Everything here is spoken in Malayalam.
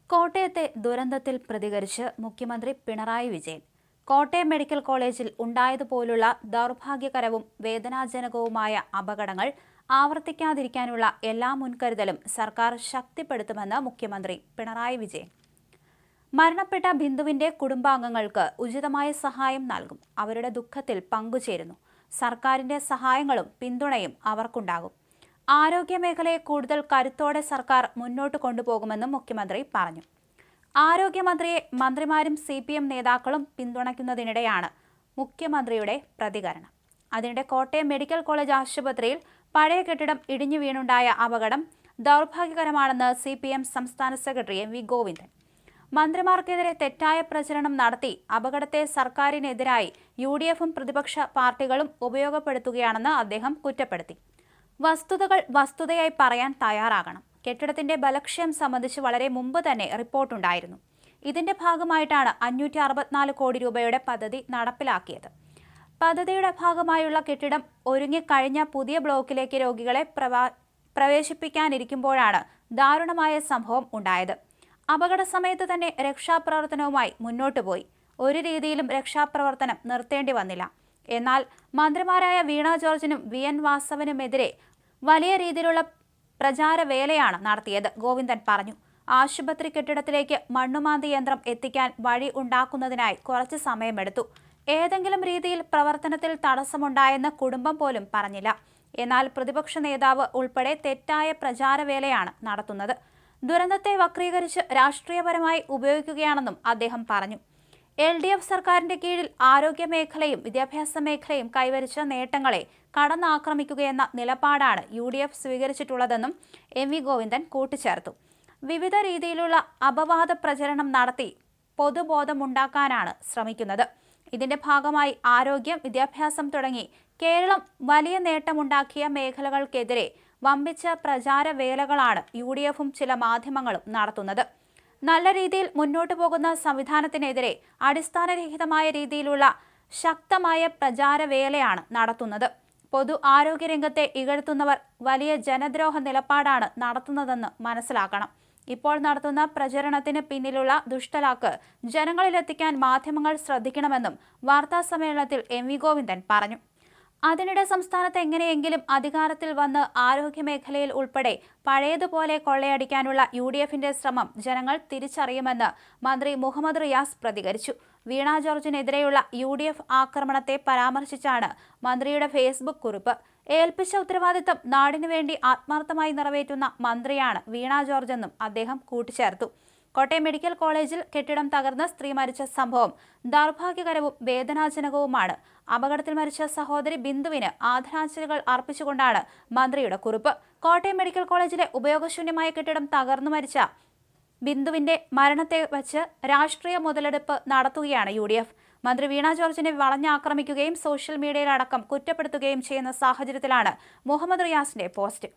കോട്ടയത്തെ ദുരന്തത്തിൽ പ്രതികരിച്ച് മുഖ്യമന്ത്രി പിണറായി വിജയൻ. കോട്ടയം മെഡിക്കൽ കോളേജിൽ ഉണ്ടായതുപോലുള്ള ദൗർഭാഗ്യകരവും വേദനാജനകവുമായ അപകടങ്ങൾ ആവർത്തിക്കാതിരിക്കാനുള്ള എല്ലാ മുൻകരുതലും സർക്കാർ ശക്തിപ്പെടുത്തുമെന്ന് മുഖ്യമന്ത്രി പിണറായി വിജയൻ. മരണപ്പെട്ട ബിന്ദുവിന്റെ കുടുംബാംഗങ്ങൾക്ക് ഉചിതമായ സഹായം നൽകും. അവരുടെ ദുഃഖത്തിൽ പങ്കുചേരുന്നു. സർക്കാരിന്റെ സഹായങ്ങളും പിന്തുണയും അവർക്കുണ്ടാകും. ആരോഗ്യമേഖലയെ കൂടുതൽ കരുത്തോടെ സർക്കാർ മുന്നോട്ട് കൊണ്ടുപോകുമെന്നും മുഖ്യമന്ത്രി പറഞ്ഞു. ആരോഗ്യമന്ത്രിയെ മന്ത്രിമാരും CPM നേതാക്കളും പിന്തുണയ്ക്കുന്നതിനിടെയാണ് മുഖ്യമന്ത്രിയുടെ പ്രതികരണം. അതിനിടെ കോട്ടയം മെഡിക്കൽ കോളേജ് ആശുപത്രിയിൽ പഴയ കെട്ടിടം ഇടിഞ്ഞു വീണുണ്ടായ അപകടം ദൗർഭാഗ്യകരമാണെന്ന് CPM സംസ്ഥാന സെക്രട്ടറി MV ഗോവിന്ദൻ. മന്ത്രിമാർക്കെതിരെ തെറ്റായ പ്രചരണം നടത്തി അപകടത്തെ സർക്കാരിനെതിരായി UDFും പ്രതിപക്ഷ പാർട്ടികളും ഉപയോഗപ്പെടുത്തുകയാണെന്ന് അദ്ദേഹം കുറ്റപ്പെടുത്തി. വസ്തുതകൾ വസ്തുതയായി പറയാൻ തയ്യാറാകണം. കെട്ടിടത്തിന്റെ ബലക്ഷയം സംബന്ധിച്ച് വളരെ മുമ്പ് തന്നെ റിപ്പോർട്ടുണ്ടായിരുന്നു. ഇതിന്റെ ഭാഗമായിട്ടാണ് 564 കോടി രൂപയുടെ പദ്ധതി നടപ്പിലാക്കിയത്. പദ്ധതിയുടെ ഭാഗമായുള്ള കെട്ടിടം ഒരുങ്ങിക്കഴിഞ്ഞ പുതിയ ബ്ലോക്കിലേക്ക് രോഗികളെ പ്രവേശിപ്പിക്കാനിരിക്കുമ്പോഴാണ് ദാരുണമായ സംഭവം ഉണ്ടായത്. അപകട സമയത്ത് തന്നെ രക്ഷാപ്രവർത്തനവുമായി മുന്നോട്ടു പോയി. ഒരു രീതിയിലും രക്ഷാപ്രവർത്തനം നിർത്തേണ്ടി വന്നില്ല. എന്നാൽ മന്ത്രിമാരായ വീണ ജോർജിനും VN വാസവനുമെതിരെ വലിയ രീതിയിലുള്ള പ്രചാരവേലയാണ് നടത്തിയത്, ഗോവിന്ദൻ പറഞ്ഞു. ആശുപത്രി കെട്ടിടത്തിലേക്ക് മണ്ണുമാന്തി യന്ത്രം എത്തിക്കാൻ വഴി ഉണ്ടാക്കുന്നതിനായി കുറച്ച് സമയമെടുത്തു. ഏതെങ്കിലും രീതിയിൽ പ്രവർത്തനത്തിൽ തടസ്സമുണ്ടായെന്ന് കുടുംബം പോലും പറഞ്ഞില്ല. എന്നാൽ പ്രതിപക്ഷ നേതാവ് ഉൾപ്പെടെ തെറ്റായ പ്രചാരവേലയാണ് നടത്തുന്നത്. ദുരന്തത്തെ വക്രീകരിച്ച് രാഷ്ട്രീയപരമായി ഉപയോഗിക്കുകയാണെന്നും അദ്ദേഹം പറഞ്ഞു. LDF സർക്കാരിന്റെ കീഴിൽ ആരോഗ്യ മേഖലയും വിദ്യാഭ്യാസ മേഖലയും കൈവരിച്ച നേട്ടങ്ങളെ കടന്നാക്രമിക്കുകയെന്ന നിലപാടാണ് UDF സ്വീകരിച്ചിട്ടുള്ളതെന്നും MV ഗോവിന്ദൻ കൂട്ടിച്ചേർത്തു. വിവിധ രീതിയിലുള്ള അപവാദ പ്രചരണം നടത്തി പൊതുബോധമുണ്ടാക്കാനാണ് ശ്രമിക്കുന്നത്. ഇതിന്റെ ഭാഗമായി ആരോഗ്യം, വിദ്യാഭ്യാസം തുടങ്ങി കേരളം വലിയ നേട്ടമുണ്ടാക്കിയ മേഖലകൾക്കെതിരെ വമ്പിച്ച പ്രചാരവേലകളാണ് UDFും ചില മാധ്യമങ്ങളും നടത്തുന്നത്. നല്ല രീതിയിൽ മുന്നോട്ടു പോകുന്ന സംവിധാനത്തിനെതിരെ അടിസ്ഥാനരഹിതമായ രീതിയിലുള്ള ശക്തമായ പ്രചാരവേലയാണ് നടത്തുന്നത്. പൊതു ആരോഗ്യരംഗത്തെ ഇകഴ്ത്തുന്നവർ വലിയ ജനദ്രോഹ നിലപാടാണ് നടത്തുന്നതെന്ന് മനസ്സിലാക്കണം. ഇപ്പോൾ നടത്തുന്ന പ്രചരണത്തിന് പിന്നിലുള്ള ദുഷ്ടലാക്ക് ജനങ്ങളിലെത്തിക്കാൻ മാധ്യമങ്ങൾ ശ്രദ്ധിക്കണമെന്നും വാർത്താസമ്മേളനത്തിൽ MV ഗോവിന്ദൻ പറഞ്ഞു. അതിനിടെ സംസ്ഥാനത്ത് എങ്ങനെയെങ്കിലും അധികാരത്തിൽ വന്ന് ആരോഗ്യമേഖലയിൽ ഉൾപ്പെടെ പഴയതുപോലെ കൊള്ളയടിക്കാനുള്ള UDFിന്റെ ശ്രമം ജനങ്ങൾ തിരിച്ചറിയുമെന്ന് മന്ത്രി മുഹമ്മദ് റിയാസ് പ്രതികരിച്ചു. വീണ ജോർജിനെതിരെയുള്ള UDF ആക്രമണത്തെ പരാമർശിച്ചാണ് മന്ത്രിയുടെ ഫേസ്ബുക്ക് കുറിപ്പ്. ഏൽപ്പിച്ച ഉത്തരവാദിത്തം നാടിനു വേണ്ടി ആത്മാർത്ഥമായി നിറവേറ്റുന്ന മന്ത്രിയാണ് വീണ ജോർജ് എന്നും അദ്ദേഹം കൂട്ടിച്ചേർത്തു. കോട്ടയം മെഡിക്കൽ കോളേജിൽ കെട്ടിടം തകർന്ന് സ്ത്രീ മരിച്ച സംഭവം ദൗർഭാഗ്യകരവും വേദനാജനകവുമാണ്. അപകടത്തിൽ മരിച്ച സഹോദരി ബിന്ദുവിന് ആദരാഞ്ജലികൾ അർപ്പിച്ചുകൊണ്ടാണ് മന്ത്രിയുടെ കുറിപ്പ്. കോട്ടയം മെഡിക്കൽ കോളേജിലെ ഉപയോഗശൂന്യമായ കെട്ടിടം തകർന്നു മരിച്ച ബിന്ദുവിന്റെ മരണത്തെ വച്ച് രാഷ്ട്രീയ മുതലെടുപ്പ് നടത്തുകയാണ് UDF. മന്ത്രി വീണ ജോർജിനെ വളഞ്ഞാക്രമിക്കുകയും സോഷ്യൽ മീഡിയയിലടക്കം കുറ്റപ്പെടുത്തുകയും ചെയ്യുന്ന സാഹചര്യത്തിലാണ് മുഹമ്മദ് റിയാസിന്റെ പോസ്റ്റ്.